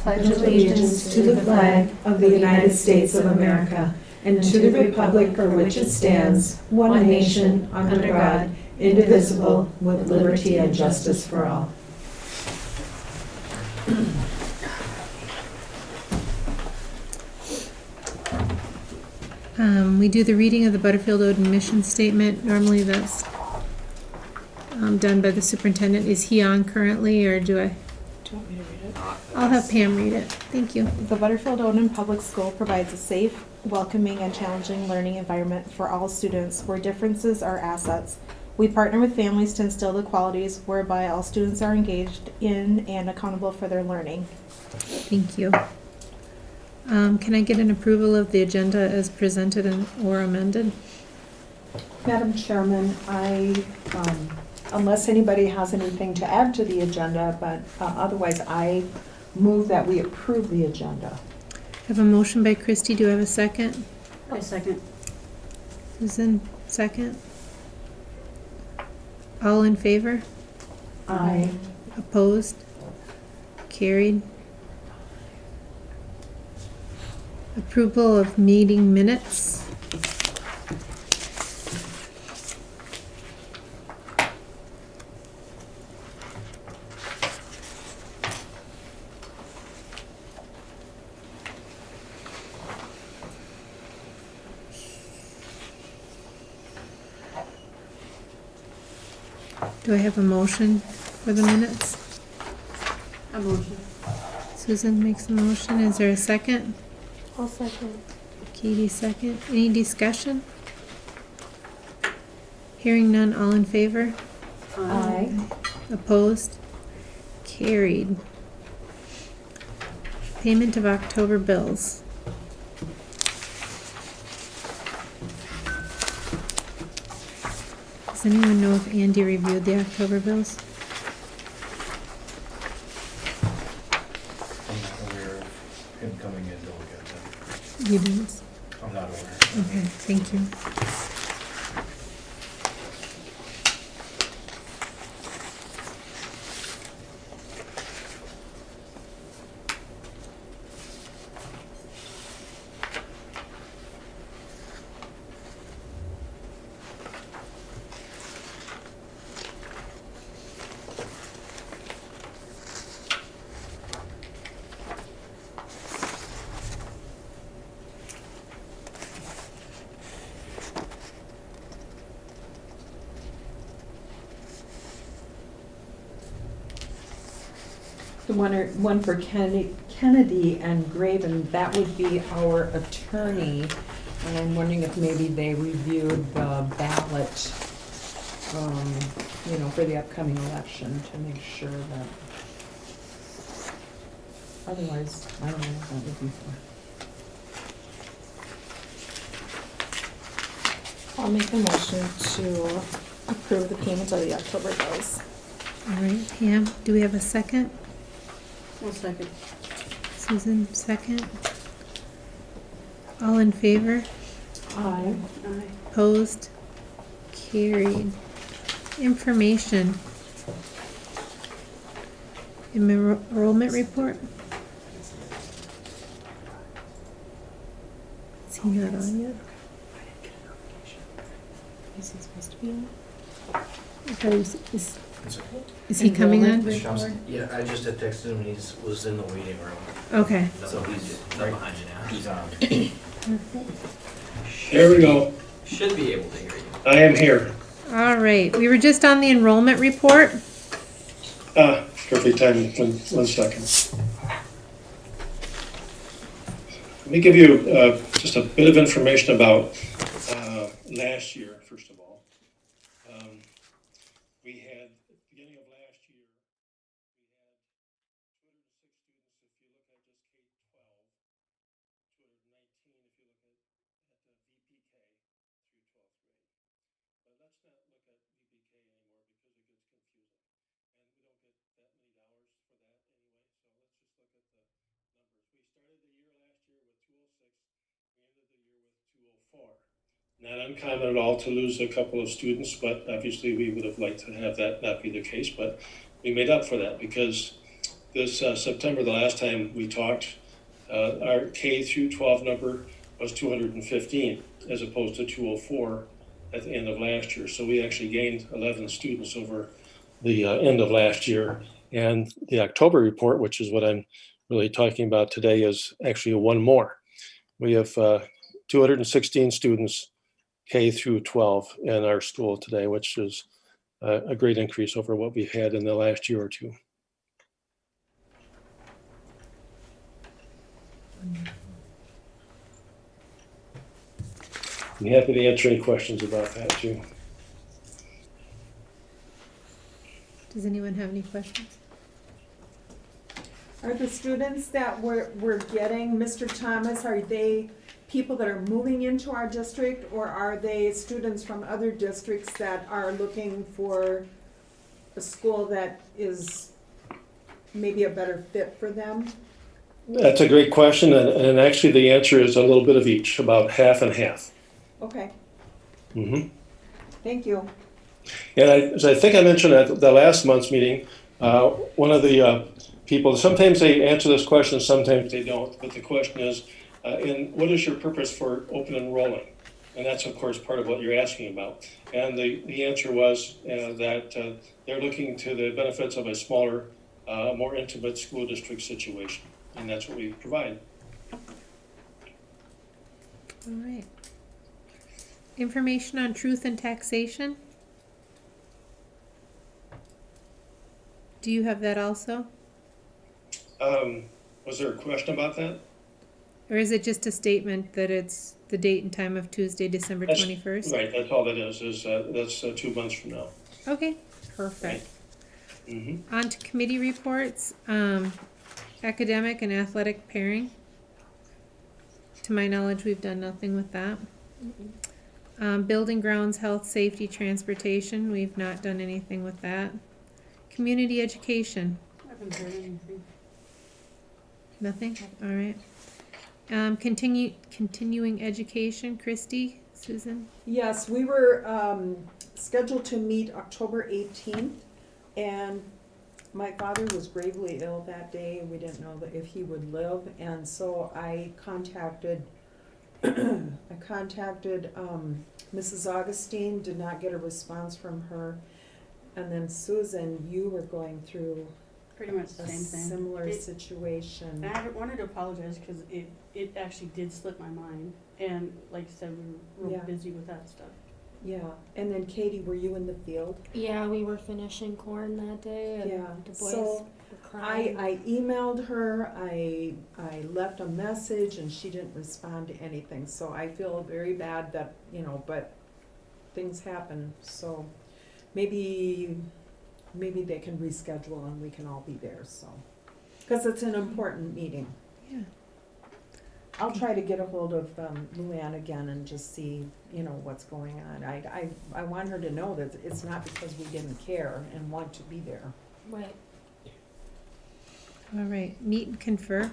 pledge allegiance to the flag of the United States of America and to the republic for which it stands, one nation, under God, indivisible, with liberty and justice for all. We do the reading of the Butterfield-Odin mission statement. Normally that's done by the superintendent. Is he on currently, or do you want me to read it? I'll have Pam read it. Thank you. The Butterfield-Odin Public School provides a safe, welcoming, and challenging learning environment for all students where differences are assets. We partner with families to instill the qualities whereby all students are engaged in and accountable for their learning. Thank you. Can I get an approval of the agenda as presented or amended? Madam Chairman, unless anybody has anything to add to the agenda, but otherwise I move that we approve the agenda. I have a motion by Christy. Do I have a second? I second. Susan, second. All in favor? Aye. Opposed? Carried. Approval of meeting minutes. Do I have a motion for the minutes? A motion. Susan makes a motion. Is there a second? I'll second. Katie, second. Any discussion? Hearing none, all in favor? Aye. Opposed? Carried. Payment of October bills. Does anyone know if Andy reviewed the October bills? I'm not aware of him coming in to look at them. You didn't? I'm not aware. Okay, thank you. The one for Kennedy and Graven, that would be our attorney. And I'm wondering if maybe they reviewed the ballot, for the upcoming election to make sure that. Otherwise, I don't know what that would be for. I'll make a motion to approve the payment of the October bills. All right, Pam, do we have a second? One second. Susan, second. All in favor? Aye. Aye. Opposed? Carried. Information. Enrollment report? Is he not on yet? Is he supposed to be in? I thought he was- Is he coming on? Yeah, I just had texted him, he was in the waiting room. Okay. So he's right behind you now. He's on. There we go. Should be able to hear you. I am here. All right, we were just on the enrollment report. Perfect timing. One second. Let me give you just a bit of information about last year, first of all. We had, at the beginning of last year, we had 206 students. If you look at just K-12, 219 if you look at the VPK through 12th grade. But let's not look at VPK anymore because it gets confusing. And we don't get that many dollars for that anyway, so let's just look at the numbers. We started the year last year with 206, we ended the year with 204. Not uncommon at all to lose a couple of students, but obviously we would have liked to have that not be the case, but we made up for that because this September, the last time we talked, our K through 12 number was 215 as opposed to 204 at the end of last year. So we actually gained 11 students over the end of last year. And the October report, which is what I'm really talking about today, is actually one more. We have 216 students K through 12 in our school today, which is a great increase over what we've had in the last year or two. I'm happy to answer any questions about that too. Does anyone have any questions? Are the students that we're getting, Mr. Thomas, are they people that are moving into our district, or are they students from other districts that are looking for a school that is maybe a better fit for them? That's a great question, and actually the answer is a little bit of each, about half and half. Okay, Mm-hmm. thank you. And as I think I mentioned at the last month's meeting, one of the people, sometimes they answer this question, sometimes they don't, but the question is, what is your purpose for open enrolling? And that's, of course, part of what you're asking about. And the answer was that they're looking to the benefits of a smaller, more intimate school district situation. And that's what we provide. All right. Information on truth and taxation. Do you have that also? Was there a question about that? Or is it just a statement that it's the date and time of Tuesday, December That's- 21st? Right, that's all that is that's 2 months from now. Okay, perfect. Mm-hmm. On to committee reports, academic and athletic pairing. To my knowledge, we've done nothing with that. Building grounds, health, safety, transportation, we've not done anything with that. Community education, I haven't heard anything. nothing, all right. Continuing education, Christy, Susan? Yes, we were scheduled to meet October 18th, and my father was gravely ill that day. We didn't know if he would live, and so I contacted Mrs. Augustine, did not get a response from her. And then Susan, you were going through Pretty much the a same thing. similar It- situation. And I wanted to apologize because it actually did slip my mind. And like I said, we were real Yeah. busy with that stuff. Yeah, and then Katie, were you in the field? Yeah, we were finishing corn that day, and Yeah, the boys so were crying. I emailed her, I left a message, and she didn't respond to anything, so I feel very bad that, but things happen, so maybe they can reschedule and we can all be there, so. Because it's an important meeting. Yeah. I'll try to get a hold of Luann again and just see, what's going on. I want her to know that it's not because we didn't care and want to be there. Right. All right, meet and confer.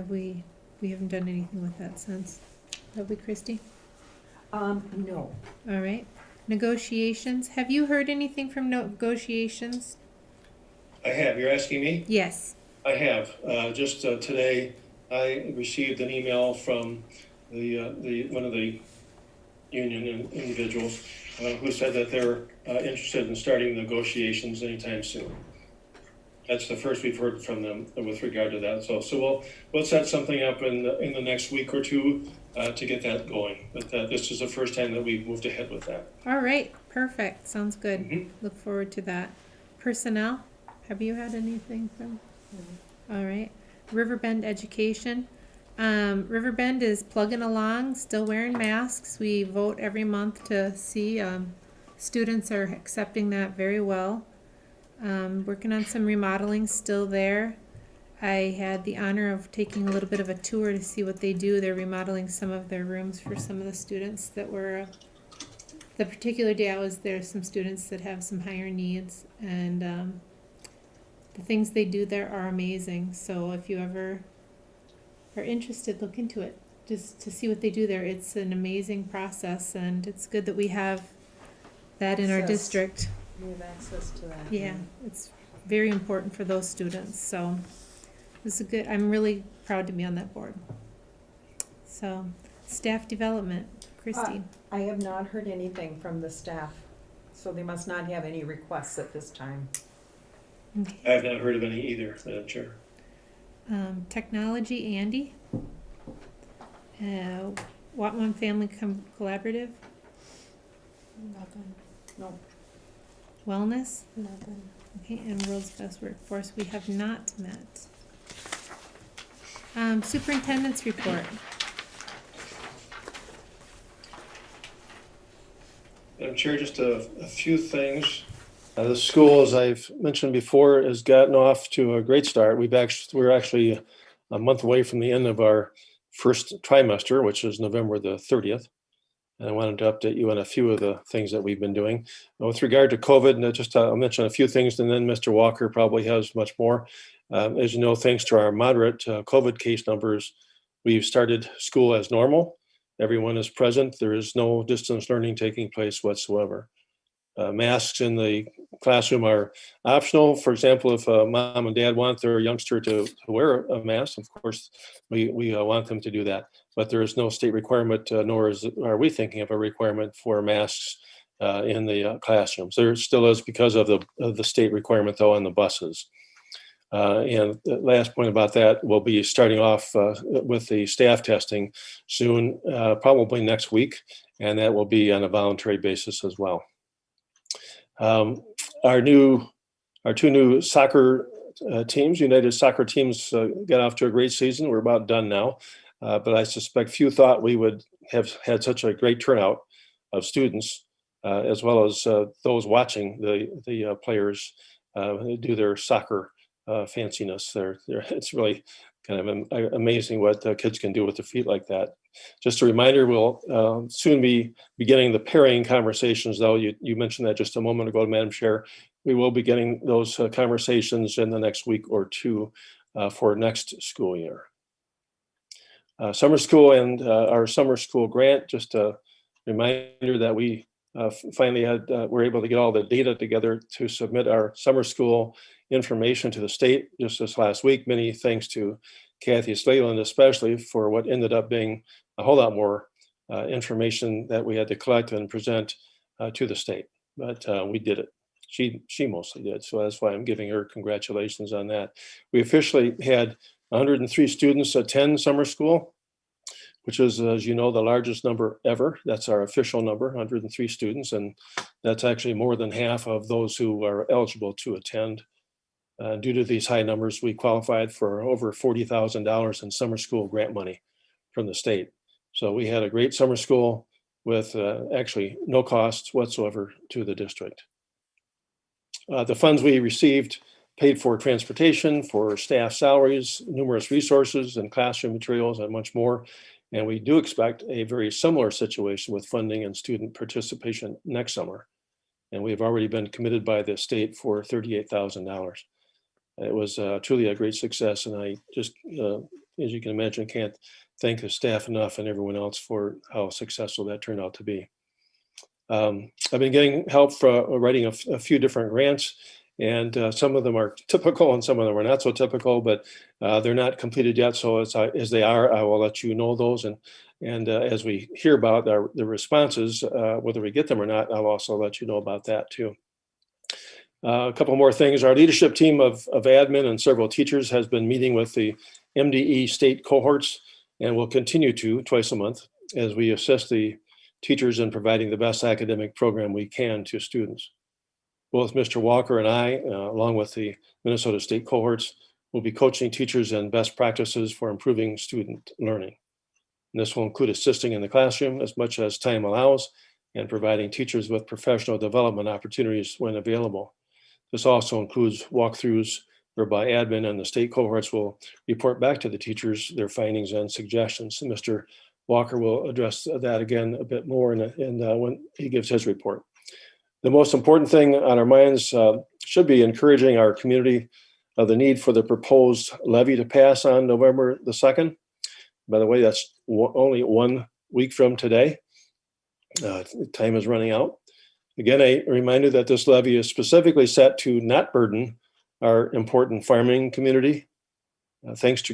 We haven't done anything with that since, have we, Christy? No. All right, negotiations, have you heard anything from negotiations? I have. You're asking me? Yes. I have. Just today, I received an email from the one of the union individuals who said that they're interested in starting negotiations anytime soon. That's the first we've heard from them with regard to that. So we'll set something up in the next week or two to get that going. But this is the first time that we've moved ahead with that. All right, perfect, sounds good. Mhm. Look forward to that. Personnel, have you had anything from? All right, Riverbend Education. Riverbend is plugging along, still wearing masks. We vote every month to see, students are accepting that very well. Working on some remodeling still there. I had the honor of taking a little bit of a tour to see what they do. They're remodeling some of their rooms for some of the students that were, the particular day I was there, some students that have some higher needs, and the things they do there are amazing. So if you ever are interested, look into it, just to see what they do there. It's an amazing process, and it's good that we have that in our Access. district. We have access to that. Yeah, it's very important for those students. So this is I'm really proud to be on that board. So staff development, Christy. I have not heard anything from the staff, so they must not have any requests at this time. Okay. I have not heard of any either, Madam Chair. Technology, Andy. Watman Family Collaborative. Nothing. No. Wellness. Nothing. Okay, and World's Best Workforce, we have not met. Superintendent's report. Madam Chair, just a few things. The school, as I've mentioned before, has gotten off to a great start. We're actually a month away from the end of our first trimester, which is November the 30th. And I wanted to update you on a few of the things that we've been doing. With regard to COVID, I'll mention a few things, and then Mr. Walker probably has much more. As you know, thanks to our moderate COVID case numbers, we've started school as normal. Everyone is present. There is no distance learning taking place whatsoever. Masks in the classroom are optional. For example, if mom and dad want their youngster to wear a mask, of course, we want them to do that. But there is no state requirement, nor are we thinking of a requirement for masks in the classrooms. There still is because of the state requirement, though, on the buses. And the last point about that, we'll be starting off with the staff testing soon, probably next week, and that will be on a voluntary basis as well. Our two new soccer teams, United Soccer teams, got off to a great season. We're about done now, but I suspect few thought we would have had such a great turnout of students, as well as those watching the players do their soccer fanciness. It's really kind of amazing what kids can do with their feet like that. Just a reminder, we'll soon be beginning the pairing conversations, though. You mentioned that just a moment ago, Madam Chair. We will be getting those conversations in the next week or two for next school year. Summer school and our summer school grant, just a reminder that we finally were able to get all the data together to submit our summer school information to the state just this last week. Many thanks to Kathy Slayland, especially for what ended up being a whole lot more information that we had to collect and present to the state. But we did it. She mostly did. So that's why I'm giving her congratulations on that. We officially had 103 students attend summer school, which is, as you know, the largest number ever. That's our official number, 103 students. And that's actually more than half of those who are eligible to attend. Due to these high numbers, we qualified for over $40,000 in summer school grant money from the state. So we had a great summer school with actually no costs whatsoever to the district. The funds we received paid for transportation, for staff salaries, numerous resources and classroom materials, and much more. And we do expect a very similar situation with funding and student participation next summer. And we've already been committed by the state for $38,000. It was truly a great success. And I just, as you can imagine, can't thank the staff enough and everyone else for how successful that turned out to be. I've been getting help for writing a few different grants, and some of them are typical and some of them are not so typical, but they're not completed yet. So as they are, I will let you know those. And as we hear about the responses, whether we get them or not, I'll also let you know about that too. A couple more things. Our leadership team of admin and several teachers has been meeting with the MDE state cohorts and will continue to twice a month as we assist the teachers in providing the best academic program we can to students. Both Mr. Walker and I, along with the Minnesota state cohorts, will be coaching teachers in best practices for improving student learning. And this will include assisting in the classroom as much as time allows and providing teachers with professional development opportunities when available. This also includes walkthroughs whereby admin and the state cohorts will report back to the teachers their findings and suggestions. And Mr. Walker will address that again a bit more when he gives his report. The most important thing on our minds should be encouraging our community of the need for the proposed levy to pass on November the 2nd. By the way, that's only 1 week from today. Time is running out. Again, a reminder that this levy is specifically set to not burden our important farming community. Thanks to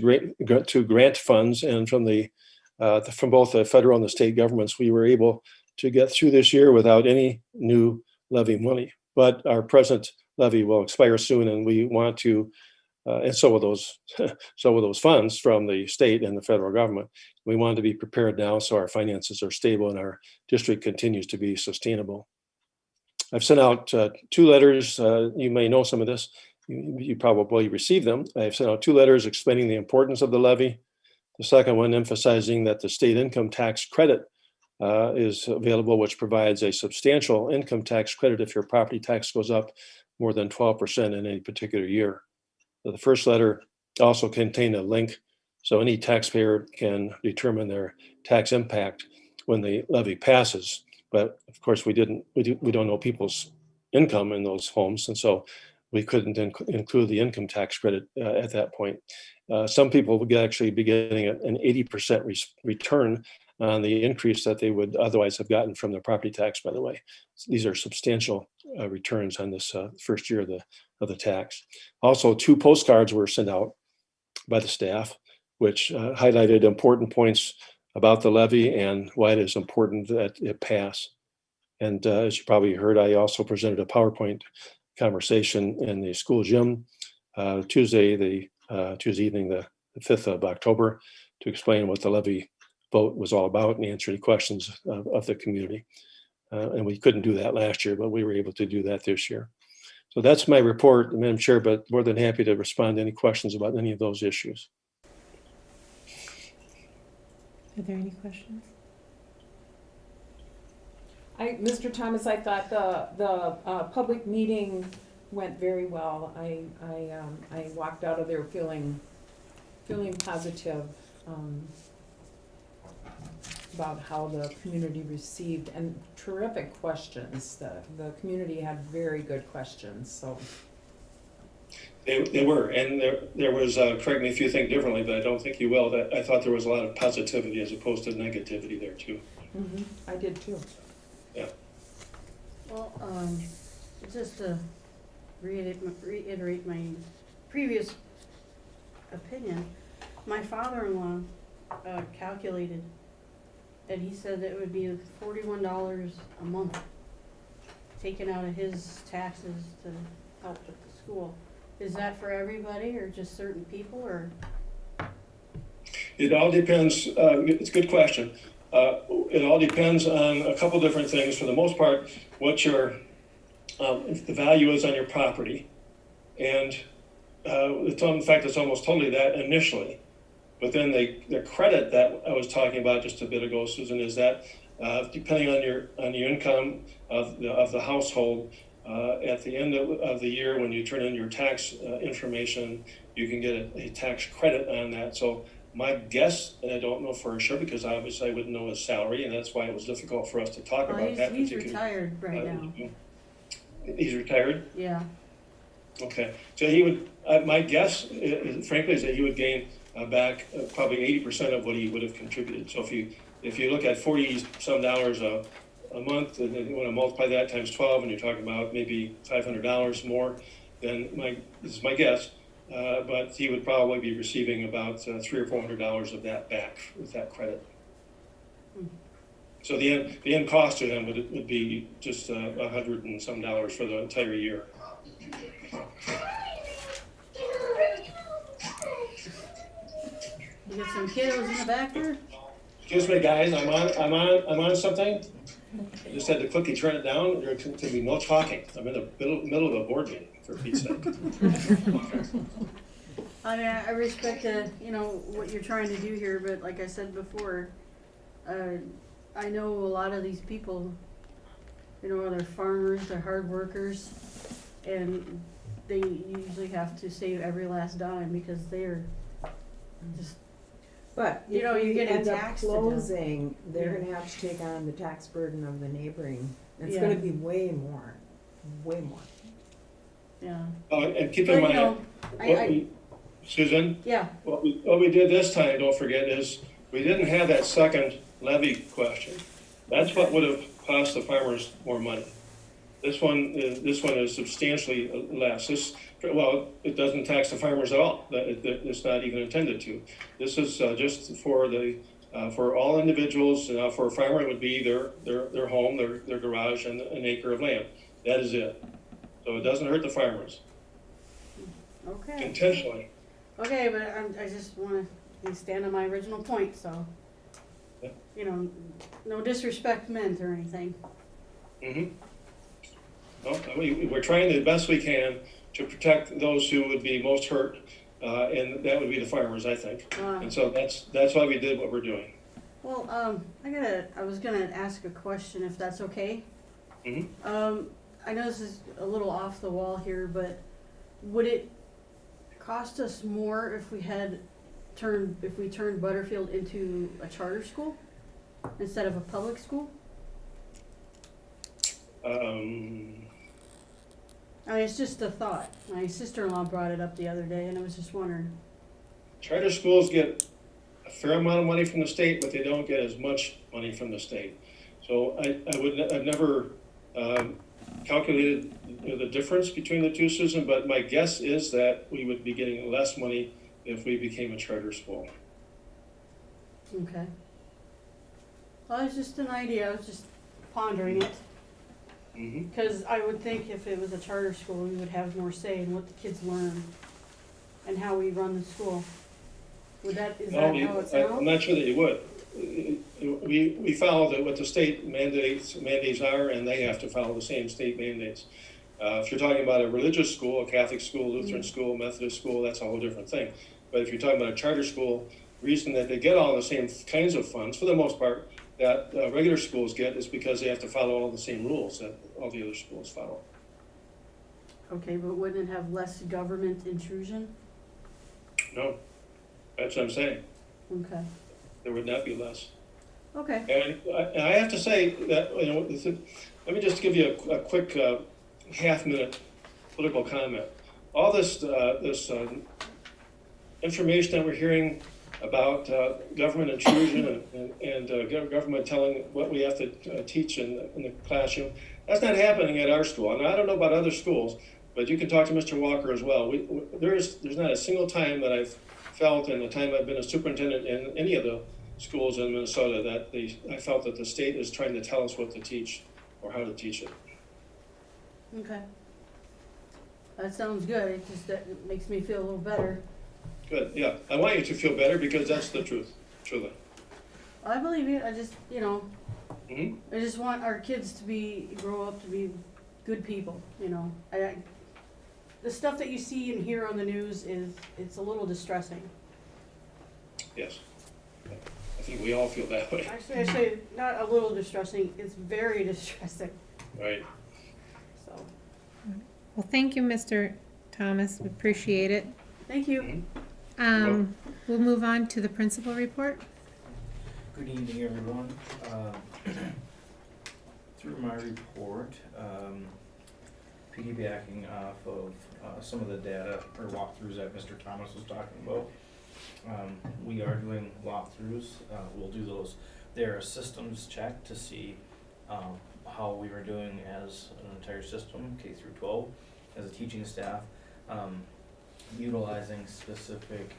grant funds and from both the federal and the state governments, we were able to get through this year without any new levy money. But our present levy will expire soon, and we want to, and so will those funds from the state and the federal government. We want to be prepared now so our finances are stable and our district continues to be sustainable. I've sent out 2 letters. You may know some of this. You probably received them. I've sent out 2 letters explaining the importance of the levy. The second one emphasizing that the state income tax credit is available, which provides a substantial income tax credit if your property tax goes up more than 12% in any particular year. So the first letter also contained a link so any taxpayer can determine their tax impact when the levy passes. But of course, we don't know people's income in those homes, and so we couldn't include the income tax credit at that point. Some people would actually be getting an 80% return on the increase that they would otherwise have gotten from their property tax, by the way. So these are substantial returns on this first year of the tax. Also, 2 postcards were sent out by the staff, which highlighted important points about the levy and why it is important that it pass. And as you probably heard, I also presented a PowerPoint conversation in the school gym Tuesday evening, the 5th of October, to explain what the levy vote was all about and answer any questions of the community. And we couldn't do that last year, but we were able to do that this year. So that's my report, Madam Chair, but more than happy to respond to any questions about any of those issues. Are there any questions? Mr. Thomas, I thought the public meeting went very well. I walked out of there feeling positive about how the community received, and terrific questions. The community had very good questions, so. They were, and there was, correct me if you think differently, but I don't think you will, that I thought there was a lot of positivity as opposed to negativity there too. Mm-hmm. I did too. Yeah. Well, just to reiterate my previous opinion, my father-in-law calculated, and he said that it would be $41 a month taken out of his taxes to help with the school. Is that for everybody or just certain people, or? It all depends. It's a good question. It all depends on a couple different things. For the most part, what the value is on your property, and in fact, it's almost totally that initially. But then the credit that I was talking about just a bit ago, Susan, is that depending on your income of the household, at the end of the year when you turn in your tax information, you can get a tax credit on that. So my guess, and I don't know for sure because obviously I wouldn't know his salary, and that's why it was difficult for us to talk about that. He's retired right now. He's retired? Yeah. Okay. So he would, my guess, frankly, is that he would gain back probably 80% of what he would have contributed. So if you look at $40-some a month, and then you want to multiply that times 12, and you're talking about maybe $500 more, then this is my guess, but he would probably be receiving about $300 or $400 of that back with that credit. So the end cost to him would be just $100 and some for the entire year. You got some kiddos in the back there? Excuse me, guys. I'm on something. I just had to quickly turn it down. There's going to be no talking. I'm in the middle of a board meeting, for Pete's sake. I mean, I respect what you're trying to do here, but like I said before, I know a lot of these people, they're farmers, they're hard workers, and they usually have to save every last dime because they're just. But if you're we getting end up taxed to closing, they're Yeah. gonna have to take on the tax burden of the neighboring. It's Yeah. gonna be way more. Yeah. And keep But, in mind, Susan, yeah. what we did this time, don't forget, is we didn't have that second levy question. That's what would have cost the farmers more money. This one is substantially less. Well, it doesn't tax the farmers at all. It's not even intended to. This is just for all individuals. For a farmer, it would be their home, their garage, and an acre of land. That is it. So it doesn't hurt the farmers Okay. intentionally. Okay, but I just wanna stand on my original point, so. Yeah. You know, no disrespect meant or anything. Mm-hmm. Well, we're trying the best we can to protect those who would be most hurt, and that would be the farmers, I think. And so that's why we did what we're doing. Well, I was gonna ask a question if that's okay. Mm-hmm. I know this is a little off the wall here, but would it cost us more if we turned Butterfield into a charter school instead of a public school? I mean, it's just a thought. My sister-in-law brought it up the other day, and I was just wondering. Charter schools get a fair amount of money from the state, but they don't get as much money from the state. So I've never calculated the difference between the two, Susan, but my guess is that we would be getting less money if we became a charter school. Okay. Well, it's just an idea. I was just pondering it. Mm-hmm. Because I would think if it was a charter school, we would have more say in what the kids learn and how we run the school. Is that how it I'm sounds? not sure that you would. We follow what the state mandates are, and they have to follow the same state mandates. If you're talking about a religious school, a Catholic school, Lutheran school, Methodist school, that's a whole different thing. But if you're talking about a charter school, the reason that they get all the same kinds of funds, for the most part, that regular schools get is because they have to follow all the same rules that all the other schools follow. Okay, but wouldn't it have less government intrusion? No, that's what I'm saying. Okay. There would not be less. Okay. And I have to say that, let me just give you a quick half-minute political comment. All this information that we're hearing about government intrusion and government telling what we have to teach in the classroom, that's not happening at our school. And I don't know about other schools, but you can talk to Mr. Walker as well. There's not a single time that I've felt in the time I've been a superintendent in any of the schools in Minnesota that I felt that the state is trying to tell us what to teach or how to teach it. Okay. That sounds good. It makes me feel a little better. Good, yeah. I want you to feel better because that's the truth, truly. I believe you. I just, Mm-hmm. I just want our kids to grow up to be good people, the stuff that you see and hear on the news it's a little distressing. Yes. I think we all feel that way. Actually, I say not a little distressing, it's very distressing, Right. so, Well, thank you, Mr. Thomas. We appreciate it. thank you. Mhm. We'll move on to the principal report. Good evening, everyone. Through my report, piggybacking off of some of the data or walkthroughs that Mr. Thomas was talking about, we are doing walkthroughs. We'll do those. They're a systems check to see how we are doing as an entire system, K through 12, as a teaching staff, utilizing specific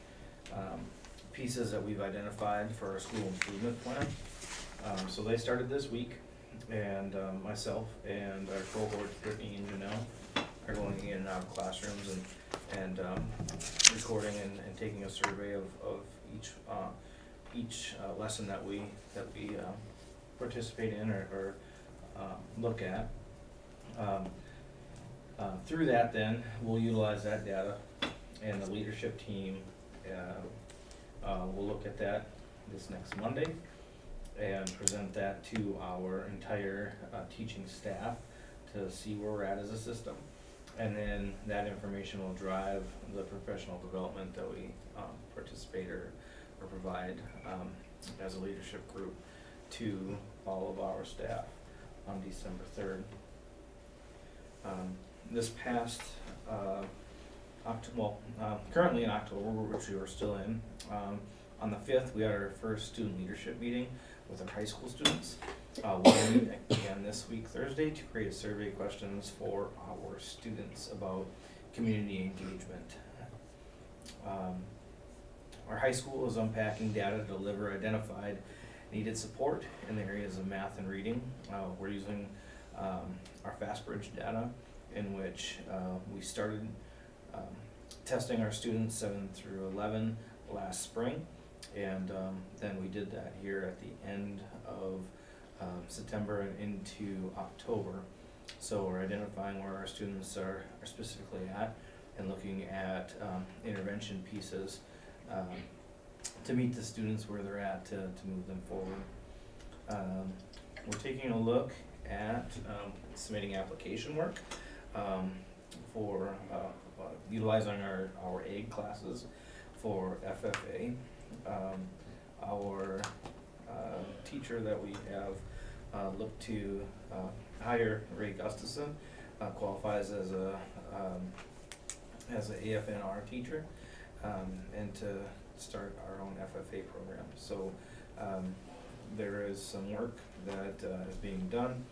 pieces that we've identified for our school improvement plan. So they started this week, and myself and our cohort, Brittany and Janelle, are going in and out of classrooms and recording and taking a survey of each lesson that we participate in or look at. Through that, then we'll utilize that data, and the leadership team will look at that this next Monday and present that to our entire teaching staff to see where we're at as a system. And then that information will drive the professional development that we participate or provide as a leadership group to all of our staff on December 3rd. This past currently in October, which we are still in, on the 5th we had our first student leadership meeting. with our high school students. We'll meet again this week, Thursday, to create a survey questions for our students about community engagement. Our high school is unpacking data to deliver identified needed support in the areas of math and reading. We're using our FastBridge data, in which we started testing our students 7 through 11 last spring, and then we did that here at the end of September and into October. So we're identifying where our students are specifically at and looking at intervention pieces to meet the students where they're at to move them forward. We're taking a look at submitting application work for utilizing our AIG classes for FFA. Our teacher that we have looked to hire, Ray Gustafson, qualifies as an AFNR teacher, and to start our own FFA program. So there is some work that is being done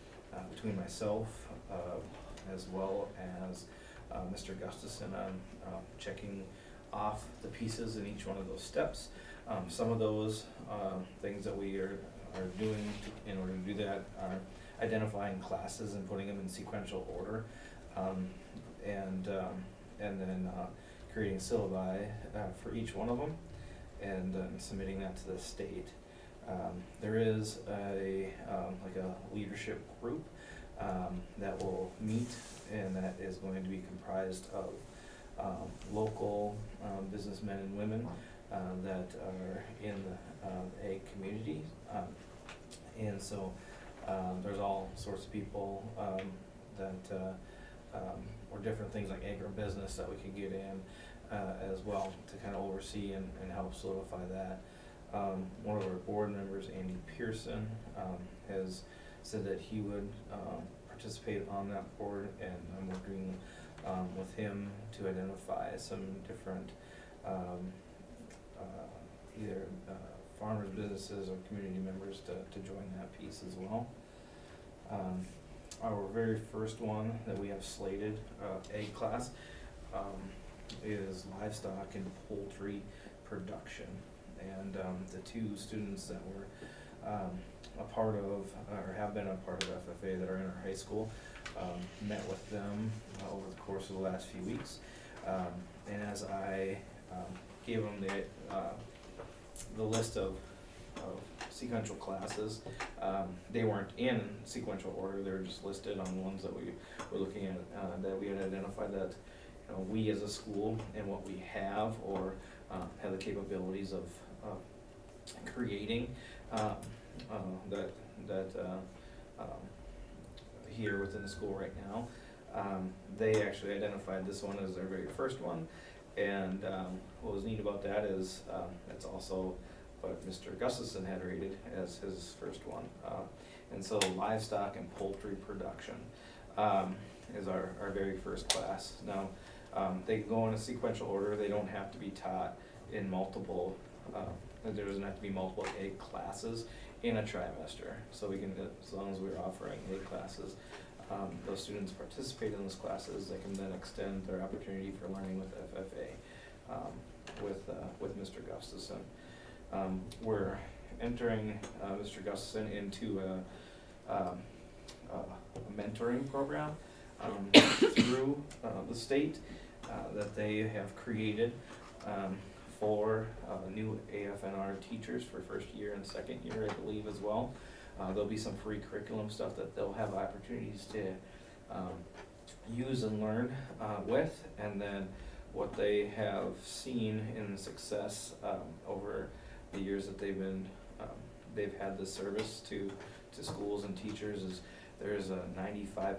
between myself as well as Mr. Gustafson on checking off the pieces in each one of those steps. Some of those things that we are doing in order to do that are identifying classes and putting them in sequential order, and then creating syllabi for each one of them, and submitting that to the state. There is like a leadership group that will meet, and that is going to be comprised of local businessmen and women that are in the ag community, and so there's all sorts of people that or different things like agribusiness that we could get in as well to kind of oversee and help solidify that. One of our board members, Andy Pearson, has said that he would participate on that board, and I'm working with him to identify some different either farmers, businesses, or community members to join that piece as well. Our very first one that we have slated, A class, is livestock and poultry production. And the two students that were a part of, or have been a part of FFA that are in our high school, met with them over the course of the last few weeks. And as I gave them the list of sequential classes, they weren't in sequential order. They were just listed on ones that we were looking at, that we had identified that, you know, we as a school and what we have or have the capabilities of creating here within the school right now. They actually identified this one as their very first one, and what was neat about that is it's also what Mr. Gustafson had rated as his first one. And so livestock and poultry production is our very first class. Now, they go in a sequential order. They don't have to be taught in multiple, there doesn't have to be multiple egg classes in a trimester. So we can, as long as we're offering egg classes, those students participate in those classes. They can then extend their opportunity for learning with FFA with Mr. Gustafson. We're entering Mr. Gustafson into a mentoring program through the state that they have created for new AFNR teachers for first year and second year, I believe, as well. There'll be some free curriculum stuff that they'll have opportunities to use and learn with, and then what they have seen in success over the years that they've had this service to schools and teachers is there's a 95%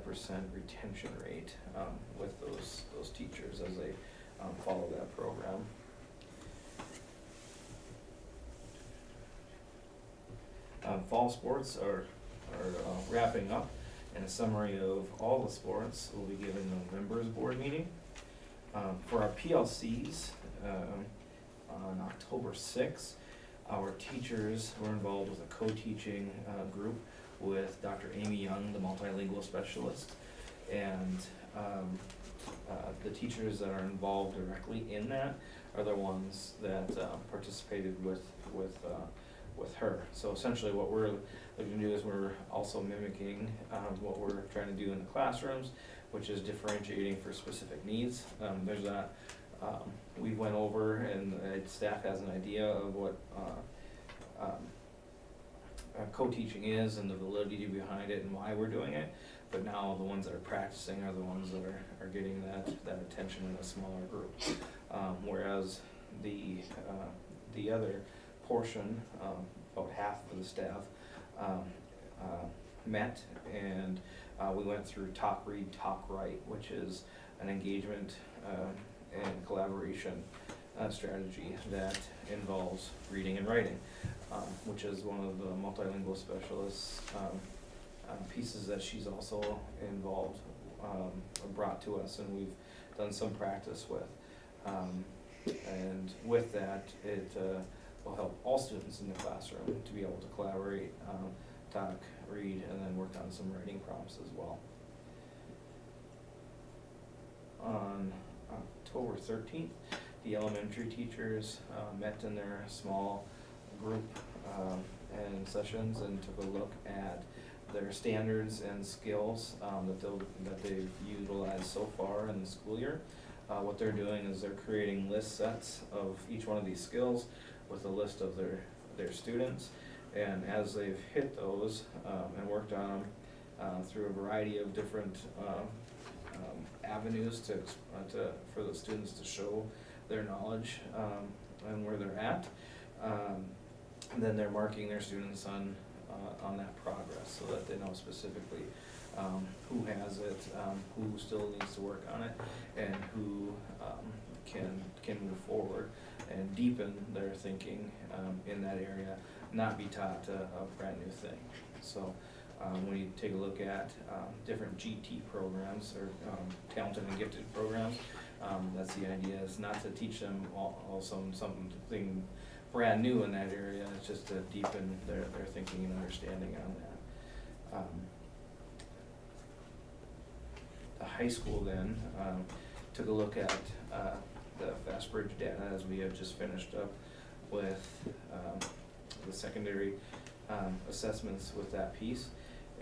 retention rate with those teachers as they follow that program. Fall sports are wrapping up, and a summary of all the sports will be given in November's board meeting. For our PLCs on October 6th, Our teachers were involved with a co-teaching group with Dr. Amy Young, the multilingual specialist, and the teachers that are involved directly in that are the ones that participated with her. So essentially what we're looking to do is we're also mimicking what we're trying to do in the classrooms, which is differentiating for specific needs. There's that, we went over and staff has an idea of what co-teaching is and the validity behind it and why we're doing it. But now the ones that are practicing are the ones that are getting that attention in a smaller group. Whereas the other portion, about half of the staff, met and we went through Talk, Read, Talk, Write, which is an engagement and collaboration strategy that involves reading and writing, which is one of the multilingual specialists pieces that she's also involved, brought to us, and we've done some practice with. And with that, it will help all students in the classroom to be able to collaborate, talk, read, and then work on some writing prompts as well. On October 13th, the elementary teachers met in their small group and sessions and took a look at their standards and skills that they've utilized so far in the school year. What they're doing is they're creating list sets of each one of these skills with a list of their students, and as they've hit those and worked on them through a variety of different avenues for the students to show their knowledge and where they're at, and then they're marking their students on that progress so that they know specifically who has it, who still needs to work on it, and who can move forward and deepen their thinking in that area, not be taught a brand new thing. So when you take a look at different GT programs or talented and gifted programs, that's the idea, is not to teach them something brand new in that area, it's just to deepen their thinking and understanding on that. The high school then took a look at the Fast Bridge data as we have just finished up with the secondary assessments with that piece,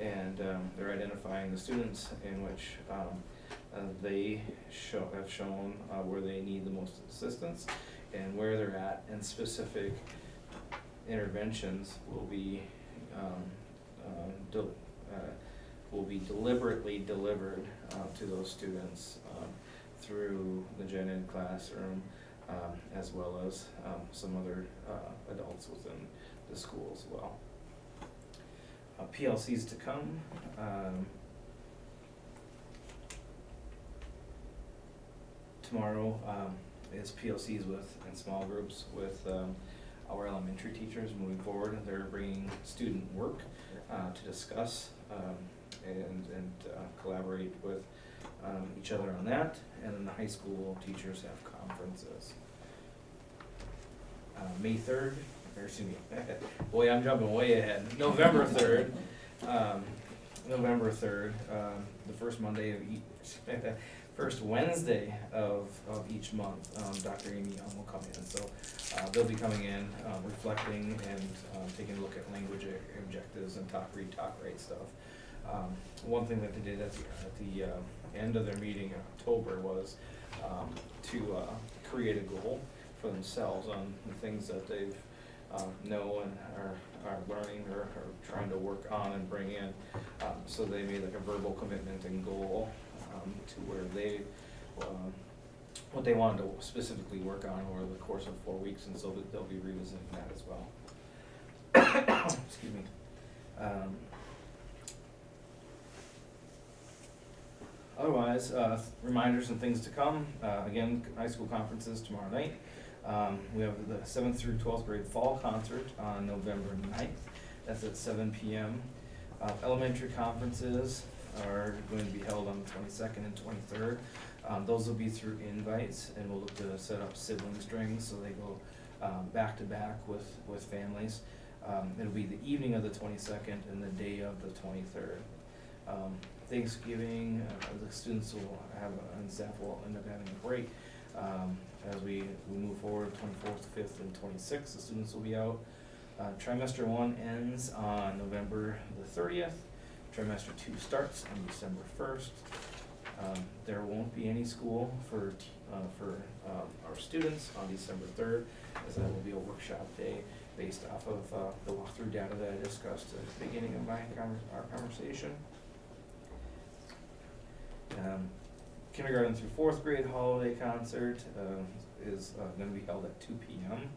and they're identifying the students in which they have shown where they need the most assistance and where they're at, and specific interventions will be deliberately delivered to those students through the gen ed classroom, as well as some other adults within the school as well. PLCs to come. Tomorrow is PLCs in small groups with our elementary teachers moving forward. They're bringing student work to discuss and collaborate with each other on that. And then the high school teachers have conferences. May 3rd, or excuse me, boy, I'm jumping way ahead. November 3rd, the first Monday of first Wednesday of each month, Dr. Amy Young will come in. So they'll be coming in, reflecting and taking a look at language objectives and talk, read, talk, write stuff. One thing that they did at the end of their meeting in October was to create a goal for themselves on the things that they've know and are learning or trying to work on and bring in. So they made like a verbal commitment and goal to where they what they wanted to specifically work on over the course of 4 weeks, and so they'll be revisiting that as well. Excuse me. Otherwise, reminders and things to come. Again, high school conferences tomorrow night. We have the 7th through 12th grade fall concert on November 9th. That's at 7 p.m. Elementary conferences are going to be held on the 22nd and 23rd. Those will be through invites, and we'll look to set up sibling strings so they go back to back with families. It'll be the evening of the 22nd and the day of the 23rd. Thanksgiving, the students will have, and staff will end up having a break. As we move forward, 24th, 5th, and 26th, the students will be out. Trimester 1 ends on November the 30th. Trimester 2 starts on December 1st. There won't be any school for our students on December 3rd, as that will be a workshop day based off of the walkthrough data that I discussed at the beginning of our conversation. Kindergarten through 4th grade holiday concert is going to be held at 2 p.m.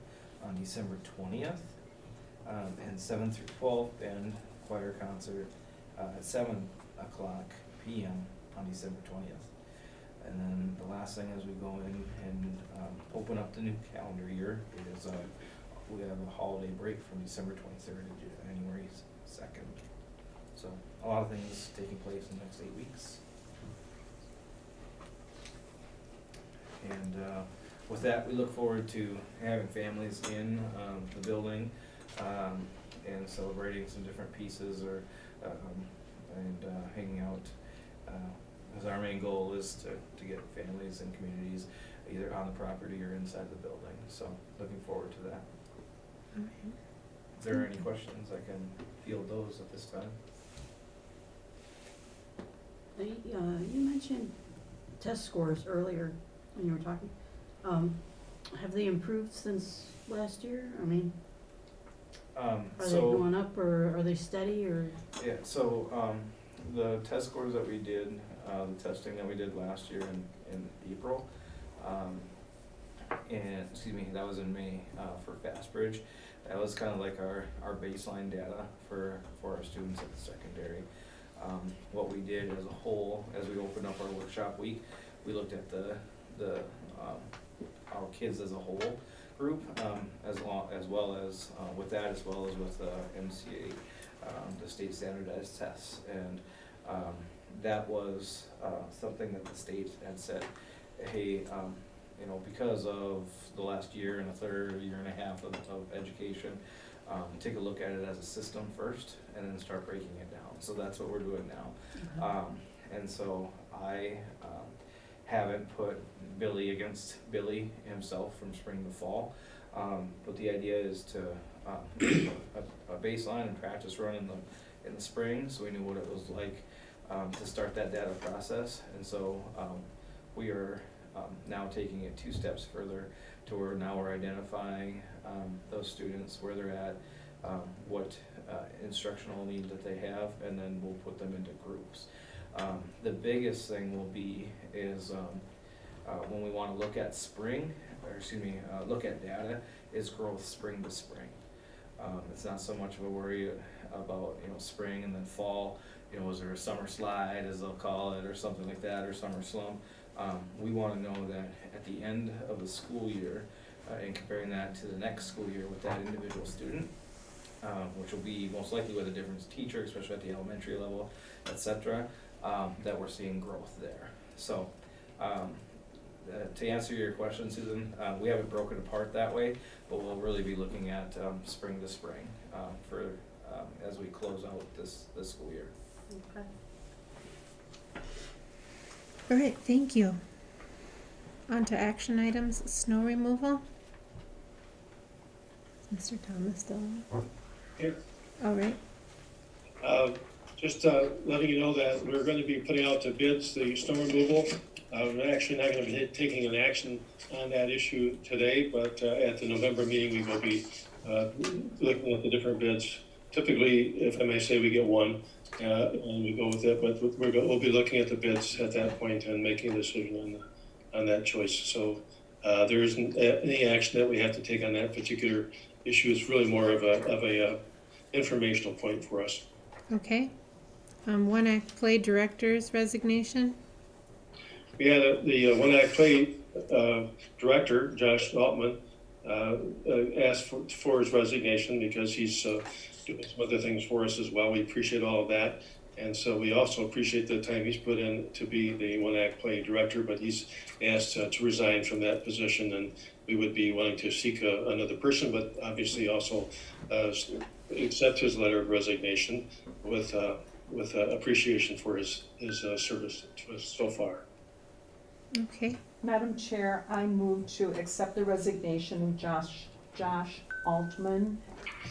on December 20th. And 7th through 12th band choir concert at 7 o'clock p.m. on December 20th. And then the last thing as we go in and open up the new calendar year is we have a holiday break from December 23rd to January 2nd. So a lot of things taking place in the next 8 weeks. And with that, we look forward to having families in the building and celebrating some different pieces and hanging out. As our main goal is to get families and communities either on the property or inside the building. So looking forward to that. All right. If there are any questions, I can field those at this time. You mentioned test scores earlier when you were talking. Have they improved since last year? I mean, are they going up or are they steady or? Yeah, so the test scores that we did, the testing that we did last year in April, and excuse me, that was in May for Fastbridge. That was kind of like our baseline data for our students at the secondary. What we did as a whole, as we opened up our workshop week, we looked at our kids as a whole group, as well as with that, as well as with MCA, the state standardized tests, and that was something that the state had said, hey, because of the last year and a third, year and a half of education, take a look at it as a system first, and then start breaking it down. So that's what we're doing now. And so I haven't put Billy against Billy himself from spring to fall, but the idea is to a baseline and practice run in the spring, so we knew what it was like to start that data process. And so we are now taking it 2 steps further to where now we're identifying those students, where they're at, what instructional needs that they have, and then we'll put them into groups. The biggest thing will be is when we want to look at look at data, is growth spring to spring. It's not so much of a worry about spring and then fall. Is there a summer slide, as they'll call it, or something like that, or summer slump? We want to know that at the end of the school year, and comparing that to the next school year with that individual student, which will be most likely with a different teacher, especially at the elementary level, etc., that we're seeing growth there. So to answer your question, Susan, we haven't broken apart that way, but we'll really be looking at spring to spring for as we close out this school year. Okay. All right, thank you. On to action items, snow removal. Is Mr. Thomas still on? Here. All right. Just letting you know that we're going to be putting out to bids the snow removal. We're actually not going to be taking an action on that issue today, but at the November meeting, we will be looking at the different bids. Typically, if I may say, we get one and we go with it, but we'll be looking at the bids at that point and making a decision on that choice. So there isn't any action that we have to take on that particular issue. It's really more of a informational point for us. Okay. One Act Play Director's resignation. We had the One Act Play director, Josh Altman, asked for his resignation because he's doing some other things for us as well. We appreciate all of that. And so we also appreciate the time he's put in to be the One Act Play director, but he's asked to resign from that position, we would be wanting to seek another person, but obviously also accept his letter of resignation with appreciation for his service to us so far. Okay, Madam Chair, I move to accept the resignation of Josh Altman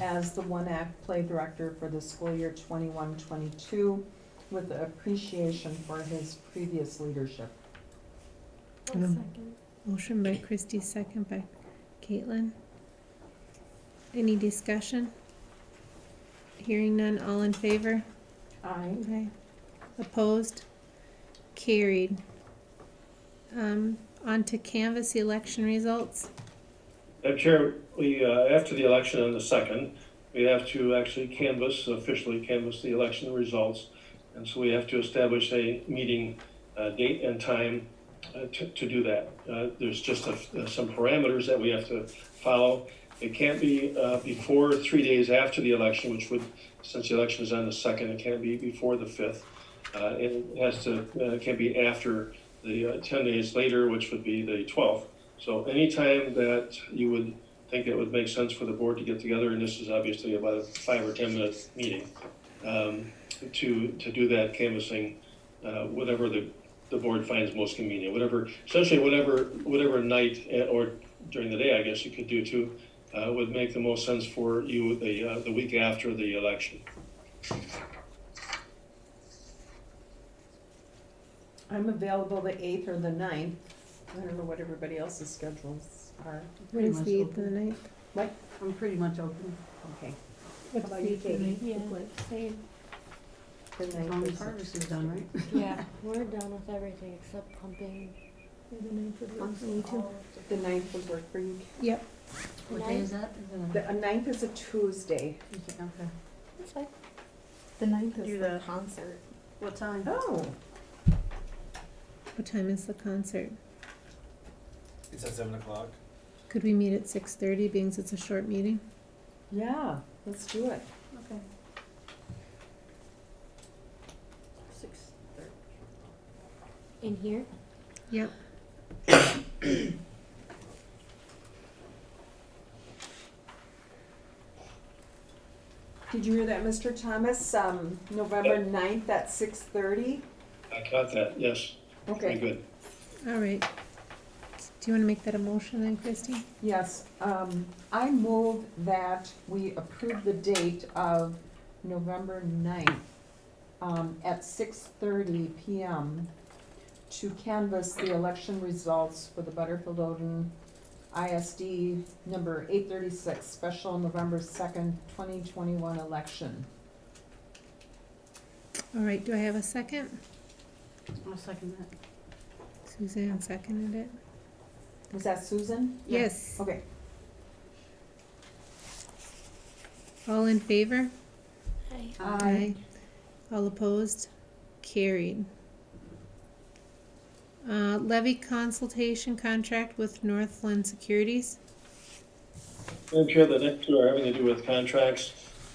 as the One Act Play Director for the school year 21-22, with appreciation for his previous leadership. motion by Christie, second by Caitlin. Any discussion? Hearing none, all in favor? Aye. Okay. Opposed? Carried. On to canvass election results. Madam Chair, we, after the election on the 2nd, we have to actually officially canvass the election results. And so we have to establish a meeting date and time to do that. There's just some parameters that we have to follow. It can't be before 3 days after the election, which would, since the election is on the 2nd, it can't be before the 5th. It can't be after the 10 days later, which would be the 12th. So anytime that you would think it would make sense for the board to get together, and this is obviously about a 5 or 10 minute meeting, to do that canvassing, whatever the board finds most convenient, essentially whatever night or during the day, I guess you could do too, would make the most sense for you the week after the election. I'm available the 8th or the 9th. I don't know what everybody else's schedules are. What is much the 8th open. and the 9th? What? I'm pretty much open. Okay. What's about the you, 8th and the Katie? 9th look like? Same. The As 9th long as is- harvest is done, right? Yeah, we're done with everything except pumping. The 9th would work for me too. The 9th would work for you. Yep. What day is that? The 9th is a Tuesday. Okay. That's fine. The 9th Do is the- the concert. What time? Oh, What time is the concert? It's at 7 o'clock. Could we meet at 6:30, being it's a short meeting? yeah, let's do it. Okay. 6:30. In here? Yep. Did you hear that, Mr. Thomas? November 9th at 6:30? I caught that, yes. Very Okay, good. All right. Do you want to make that a motion then, Christie? yes. I move that we approve the date of November 9th at 6:30 PM to canvass the election results for the Butterfield-Odin ISD number 836, special November 2nd, 2021 election. All right, do I have a second? I'll second that. Suzanne seconded it. Was that Susan? Yeah. Yes. Okay. All in favor? Hi. Aye. All opposed? Carried. Levy consultation contract with Northland Securities. Madam Chair, the next two are having to do with contracts.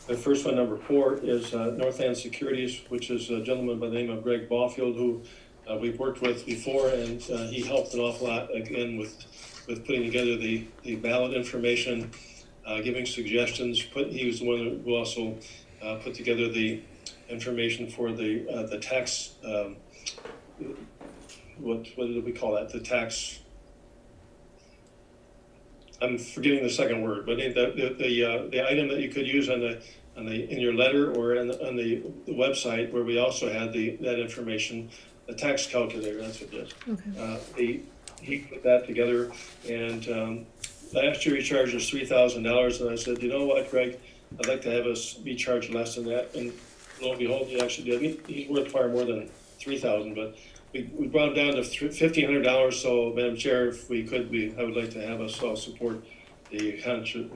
The first one, number 4, is Northland Securities, which is a gentleman by the name of Greg Butterfield, who we've worked with before, and he helped an awful lot, again, with putting together the ballot information, giving suggestions. He was the one who also put together the information for the tax, what did we call that? The tax, I'm forgetting the second word, but the item that you could use in your letter or on the website, where we also had that information, the tax calculator, that's what it is. Okay. He put that together, and last year he charged us $3,000, and I said, you know what, Greg, I'd like to have us be charged less than that, and lo and behold, he actually did. He's worth far more than $3,000, but we brought him down to $1,500, so Madam Chair, if we could, I would like to have us all support the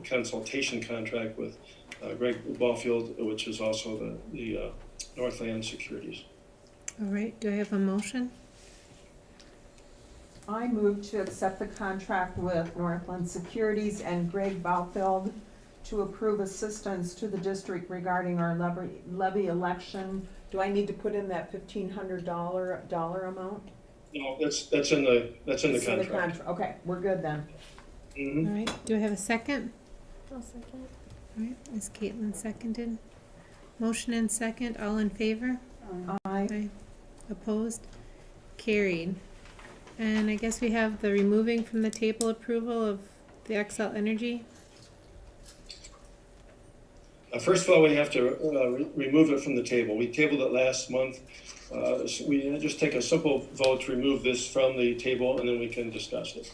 consultation contract with Greg Butterfield, which is also the Northland Securities. All right, do I have a motion? I move to accept the contract with Northland Securities and Greg Butterfield to approve assistance to the district regarding our levy election. Do I need to put in that $1,500 amount? No, that's in the It's in the contract. Okay, we're good then. Mhm. All right, do I have a second? I'll second. All right, Ms. Caitlin seconded. Motion and second, all in favor? Aye. Aye. Opposed? Carried. And I guess we have the removing from the table approval of the Excel Energy. First of all, we have to remove it from the table. We tabled it last month. So we just take a simple vote to remove this from the table, and then we can discuss it.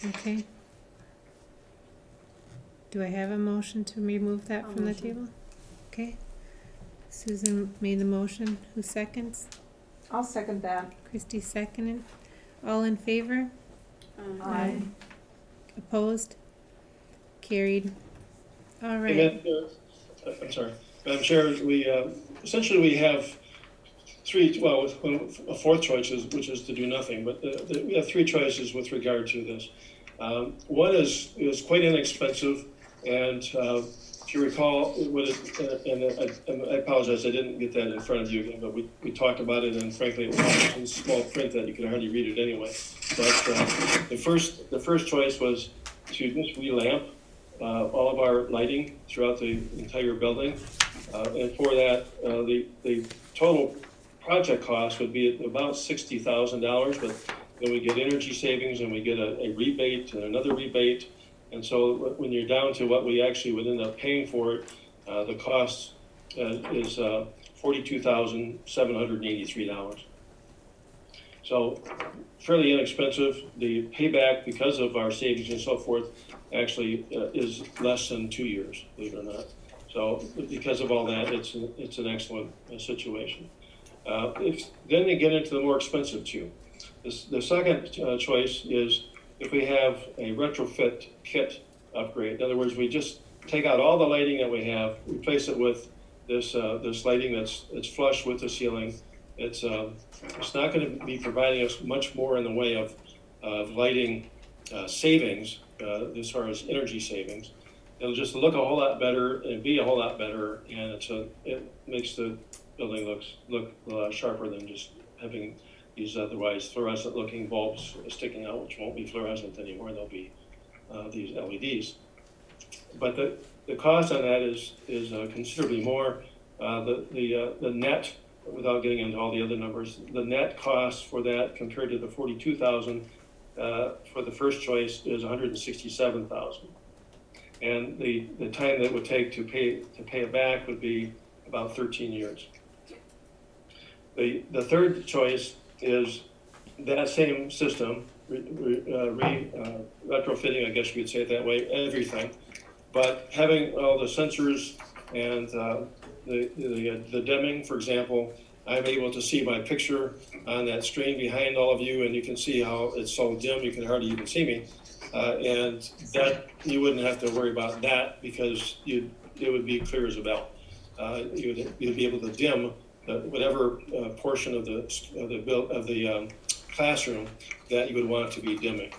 Okay. Do I have a motion to remove that I'll from the motion. table? Okay. Susan made the motion. Who seconds? I'll second that. Christie seconded. All in favor? Aye. Opposed? Carried. All And right. then, I'm sorry, Madam Chair, we essentially we have three, well, a fourth choice is, which is to do nothing, but we have three choices with regard to this. One is quite inexpensive, and if you recall, and I apologize, I didn't get that in front of you again, but we talked about it, and frankly, it was in small print that you could hardly read it anyway. But the first choice was to just relamp all of our lighting throughout the entire building, and for that, the total project cost would be about $60,000, but then we get energy savings and we get a rebate and another rebate. And so when you're down to what we actually would end up paying for it, the cost is $42,783. So fairly inexpensive. The payback, because of our savings and so forth, actually is less than 2 years, believe it or not. So because of all that, it's an excellent situation. Then you get into the more expensive two. The second choice is if we have a retrofit kit upgrade. In other words, we just take out all the lighting that we have, replace it with this lighting that's flush with the ceiling. It's not going to be providing us much more in the way of lighting savings as far as energy savings. It'll just look a whole lot better and be a whole lot better, and it makes the building look a lot sharper than just having these otherwise fluorescent looking bulbs sticking out, which won't be fluorescent anymore. They'll be these LEDs. But the cost on that is considerably more. The net, without getting into all the other numbers, the net cost for that compared to the $42,000 for the first choice is $167,000. And the time that it would take to pay it back would be about 13 years. The third choice is that same system, retrofitting, I guess you could say it that way, everything, but having all the sensors and the dimming, for example. I'm able to see my picture on that screen behind all of you, and you can see how it's so dim you can hardly even see me. And that you wouldn't have to worry about that because it would be clear as a bell. You'd be able to dim whatever portion of the classroom that you would want to be dimming.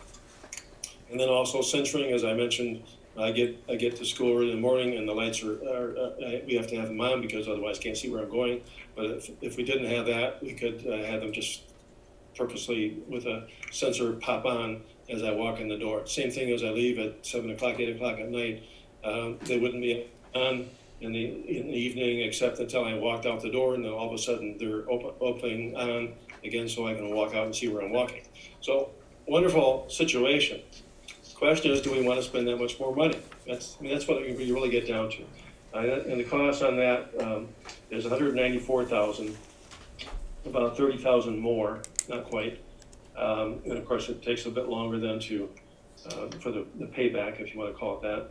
And then also censoring, as I mentioned, I get to school early in the morning and the lights we have to have them on because otherwise I can't see where I'm going. But if we didn't have that, we could have them just purposely with a sensor pop on as I walk in the door. Same thing as I leave at 7 o'clock, 8 o'clock at night. They wouldn't be on in the evening except until I walked out the door, and then all of a sudden they're opening on again so I can walk out and see where I'm walking. So wonderful situation. Question is, do we want to spend that much more money? That's what you really get down to. And the cost on that is $194,000, about $30,000 more, not quite. And of course, it takes a bit longer then for the payback, if you want to call it that,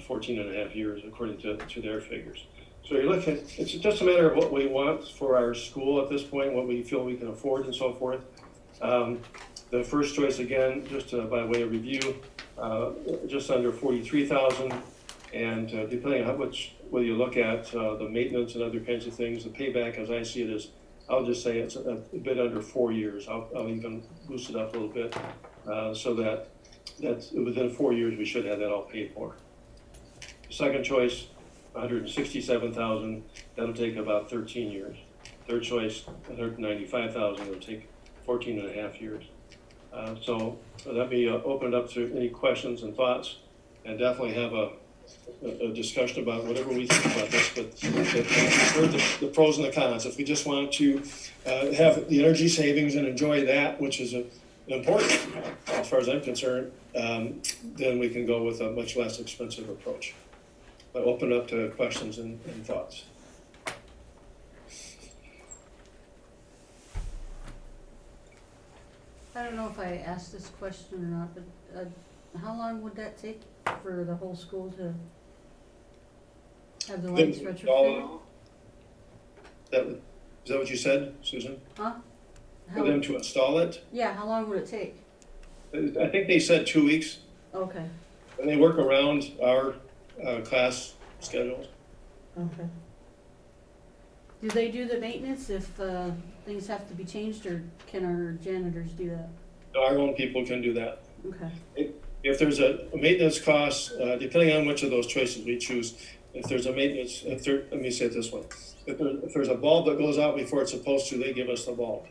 14 and a half years, according to their figures. So you're looking, it's just a matter of what we want for our school at this point, what we feel we can afford and so forth. The first choice, again, just by way of review, just under $43,000, and depending on whether you look at the maintenance and other kinds of things, the payback, as I see it, is, I'll just say it's a bit under 4 years. I'll even boost it up a little bit so that's within 4 years we should have that all paid for. Second choice, $167,000. That'll take about 13 years. Third choice, $195,000. It'll take 14 and a half years. So let me open it up to any questions and thoughts, and definitely have a discussion about whatever we think about this, but the pros and the cons. If we just want to have the energy savings and enjoy that, which is important as far as I'm concerned, then we can go with a much less expensive approach. I open up to questions and thoughts. I don't know if I asked this question or not, but how long would that take for the whole school to have the lights retrofitted? Is that what you said, Susan? Huh? For them to install it? Yeah, how long would it take? I think they said 2 weeks, Okay. and they work around our class schedules. Okay. Do they do the maintenance if things have to be changed, or can our janitors do that? Our own people can do that. Okay. If there's a maintenance cost, depending on which of those choices we choose, if there's a maintenance, let me say it this way. If there's a bulb that goes out before it's supposed to, they give us the bulb.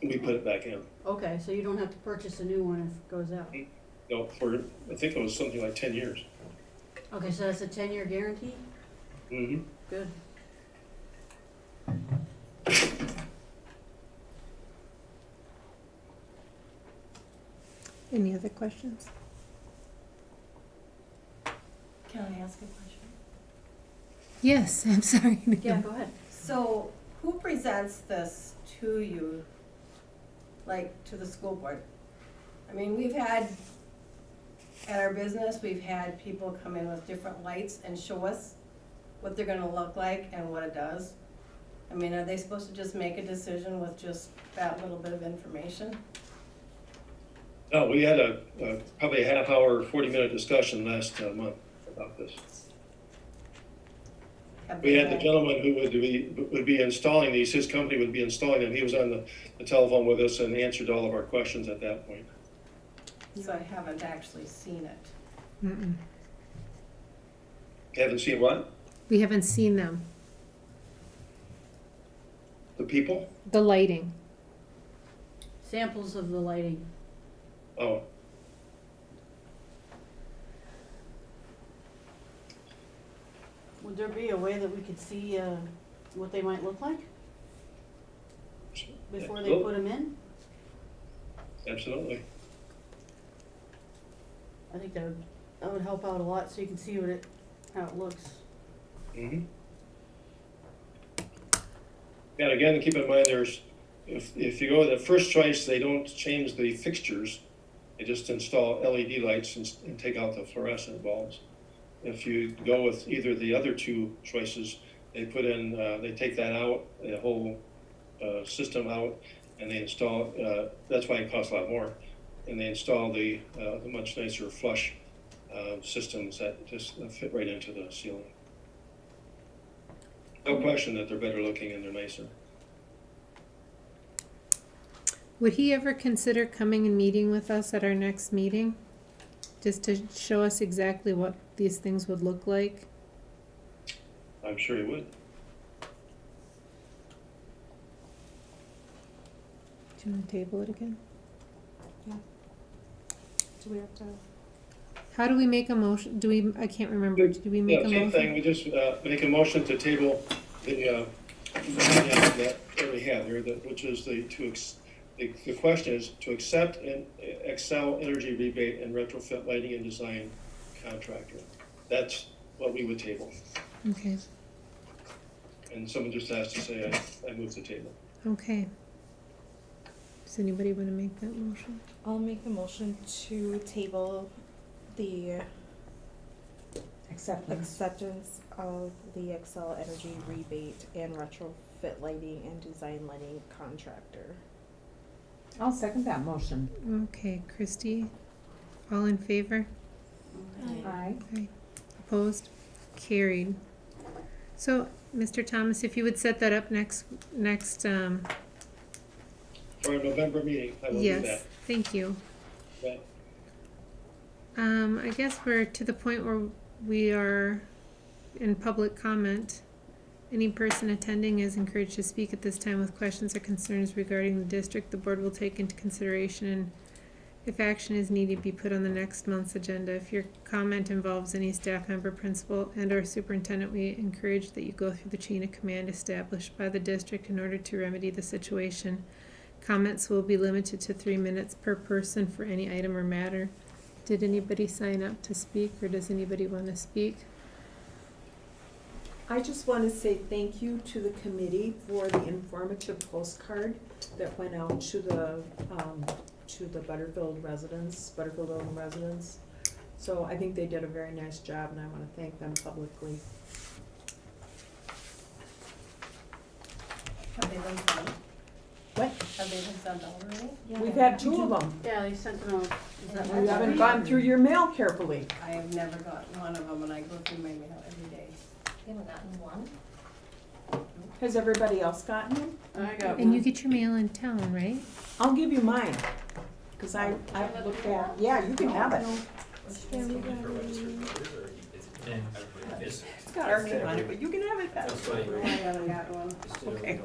We put it back in. Okay, so you don't have to purchase a new one if it goes out? No, I think it was something like 10 years. Okay, so that's a 10-year guarantee? Mm-hmm. Good. Any other questions? Can I ask a question? Yes, I'm sorry. Yeah, go ahead. So who presents this to you, like to the school board? I mean, we've had, at our business, we've had people come in with different lights and show us what they're gonna look like and what it does. I mean, are they supposed to just make a decision with just that little bit of information? No, we had probably a half-hour, 40-minute discussion last month about this. Have We they had the gentleman who would be installing these, his company would be installing them. He was on the telephone with us and answered all of our questions at that point. So I haven't actually seen it. Mm-mm. You haven't seen what? We haven't seen them. The people? The lighting. Samples of the lighting. Oh. Would there be a way that we could see what they might look like before they put them in? Absolutely. I think that would help out a lot, so you can see how it looks. Mm-hmm. And again, keep in mind, if you go with the first choice, they don't change the fixtures. They just install LED lights and take out the fluorescent bulbs. If you go with either the other two choices, they put in, they take that out, the whole system out, and they install, that's why it costs a lot more. And they install the much nicer flush systems that just fit right into the ceiling. No question that they're better looking and they're nicer. Would he ever consider coming and meeting with us at our next meeting? Just to show us exactly what these things would look like? I'm sure he would. Do you want to table it again? Do we have to? How do we make a motion? I can't remember. Do we make a Same motion? thing, we just make a motion to table the that we have here, which is the question is to accept an Excel energy rebate and retrofit lighting and design contractor. That's what we would table. Okay. And someone just asked to say, I move the table. Okay. Does anybody want to make that motion? I'll make a motion to table the acceptance of the Excel Energy rebate and retrofit lighting and design lighting contractor. I'll second that motion. Okay, Christie, all in favor? Aye. Aye. Opposed? Carried. So, Mr. Thomas, if you would set that up next, For our November meeting, I will do that. yes, thank you. Right. I guess we're to the point where we are in public comment. Any person attending is encouraged to speak at this time with questions or concerns regarding the district. The board will take into consideration and If action is needed, be put on the next month's agenda. If your comment involves any staff member, principal, and/or superintendent, we encourage that you go through the chain of command established by the district in order to remedy the situation. Comments will be limited to 3 minutes per person for any item or matter. Did anybody sign up to speak, or does anybody want to speak? I just want to say thank you to the committee for the informative postcard that went out to the Butterfield Odin residents. So I think they did a very nice job, and I want to thank them publicly. Have they been sent? What? Have they been sent out already? We've had 2 of them. Yeah, they sent them out. Is that You right? haven't gone through your mail carefully. I have never gotten one of them, and I go through my mail every day. You haven't gotten one? Has everybody else gotten them? I got And you one. get your mail in town, right? I'll give you mine, because I've looked at, yeah, you can have it. Yeah, we got it. It's got our name on it, but you can have it back. That's why I haven't got one. Okay.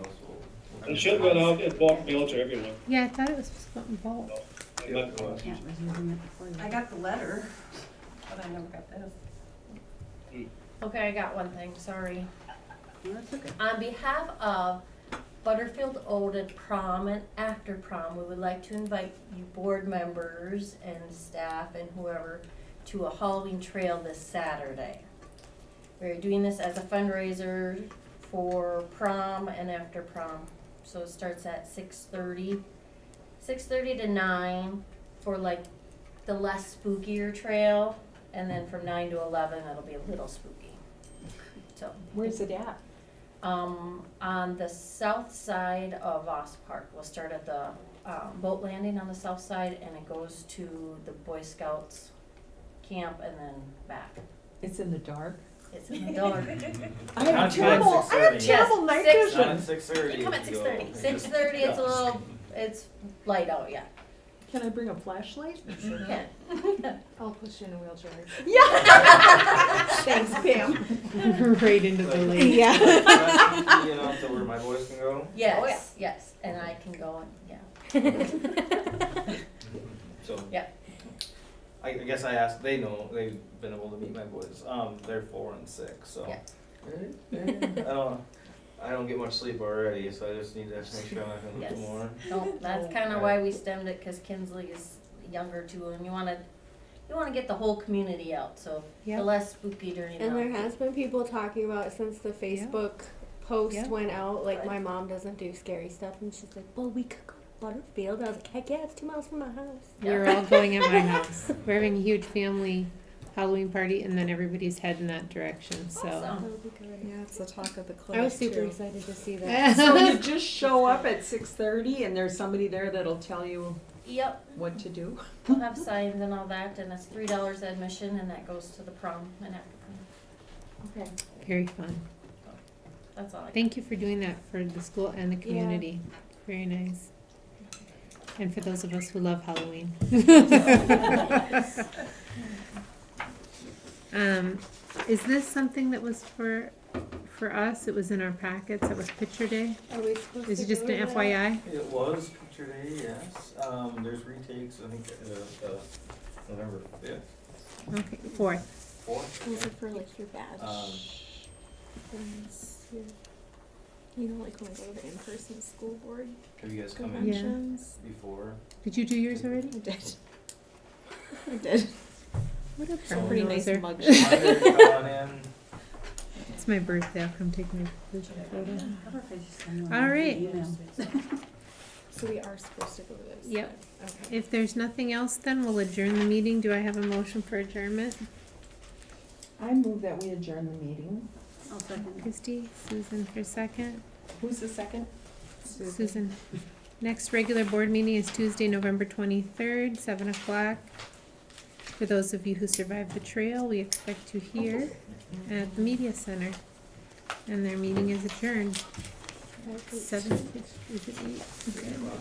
It should go out in bulk mail to everyone. Yeah, I thought it was supposed to go in bulk. I got the letter, but I never got this. Okay, I got one thing, sorry. No, that's okay. On behalf of Butterfield-Odin prom and after prom, we would like to invite you board members and staff and whoever to a Halloween trail this Saturday. We're doing this as a fundraiser for prom and after prom. So it starts at 6:30 to 9 for like the less spookier trail, and then from 9 to 11 it'll be a little spooky. So Where's it at? on the south side of Voss Park. We'll start at the boat landing on the south side, and it goes to the Boy Scouts camp and then back. It's in the dark. It's in the dark. I have Not terrible, I have 6:30. terrible night Yes, vision. Not at 6:30. You come at if you go. 6:30. 6:30, it's a little, it's light out, yeah. Can I bring a flashlight? You can. I'll push you in a wheelchair. Thanks, Pam. Right into the lake. Yeah. That's easy enough to where my boys can go. Yes, yes, and I can go and, yeah. So. Yeah. I guess I asked, they know, they've been able to meet my boys. They're 4 and 6, so. Yeah. I don't get much sleep already, so I just need to make sure I'm not gonna Yes. lose more. No, that's kinda why we stemmed it, cause Kinsley is younger too, and you wanna get the whole community out, so Yep. the less spooky during the. And there has been people talking about it since the Facebook post Yeah. went out. Like, Good. my mom doesn't do scary stuff, and she's like, "Well, we could go to Butterfield." I was like, "Heck yeah, it's 2 miles from my house." We're all going at my house. We're having a huge family Halloween party, and then everybody's heading that direction, so. Awesome. That would be good. Yeah, it's the talk of the clinic I was super too. excited to see that. So you just show up at 6:30 and there's somebody there that'll tell you Yep, what to do? we'll have signs and all that, and it's $3 admission, and that goes to the prom and after prom. Okay. Very fun. That's all I. Thank you for doing that for the school and the community. Very nice. And for those of us who love Halloween. Is this something that was for us? It was in our packets. It was picture day. Are we supposed Is to it just do an that? FYI? It was picture day, yes. There's retakes, I think, November 5th, Okay, 4th. 4th. Was it for like your badge? things? You know, like when I go to the in-person school board Have you guys come in conventions. before? Did you do yours already? I did. I did. What a It's a pretty nice bulldozer. mug. Monday, come on in. It's my birthday. I'll come take my birthday photo. How about if I just send one All right. email? So we are supposed to go to this. Yep. Okay. If there's nothing else, then we'll adjourn the meeting. Do I have a motion for adjournment? I move that we adjourn the meeting. I'll second. Christie, Susan for second. Who's the second? Susan. Next regular board meeting is Tuesday, November 23rd, 7 o'clock. For those of you who survived the trail, we expect you here at the media center. And their meeting is adjourned. 7, is it 8? Okay, well,